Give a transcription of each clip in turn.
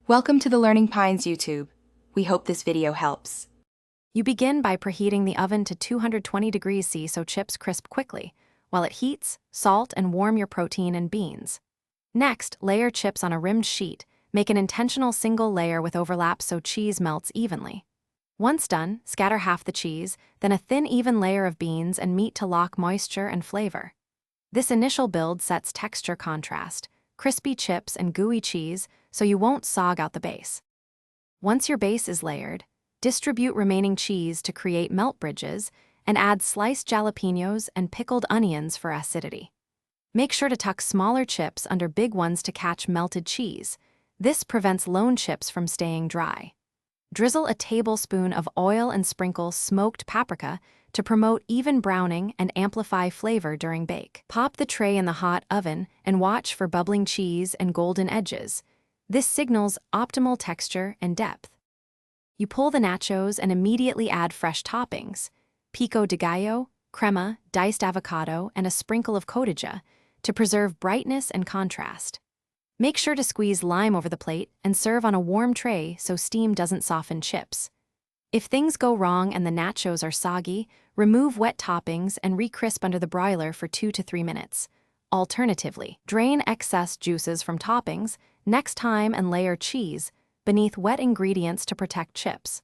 Welcome to the Learning Pines YouTube. We hope this video helps. You begin by preheating the oven to 220 degrees C so chips crisp quickly. While it heats, salt and warm your protein and beans. Next, layer chips on a rimmed sheet. Make an intentional single layer with overlap so cheese melts evenly. Once done, scatter half the cheese, then a thin even layer of beans and meat to lock moisture and flavor. This initial build sets texture contrast, crispy chips and gooey cheese so you won't sog out the base. Once your base is layered, distribute remaining cheese to create melt bridges and add sliced jalapeños and pickled onions for acidity. Make sure to tuck smaller chips under big ones to catch melted cheese. This prevents lone chips from staying dry. Drizzle a tablespoon of oil and sprinkle smoked paprika to promote even browning and amplify flavor during bake. Pop the tray in the hot oven and watch for bubbling cheese and golden edges. This signals optimal texture and depth. You pull the nachos and immediately add fresh toppings: pico de gallo, crema, diced avocado, and a sprinkle of cotija to preserve brightness and contrast. Make sure to squeeze lime over the plate and serve on a warm tray so steam doesn't soften chips. If things go wrong and the nachos are soggy, remove wet toppings and re-crisp under the broiler for 2 to 3 minutes. Alternatively, drain excess juices from toppings next time and layer cheese beneath wet ingredients to protect chips.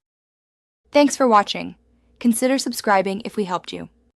Thanks for watching. Consider subscribing if we helped you.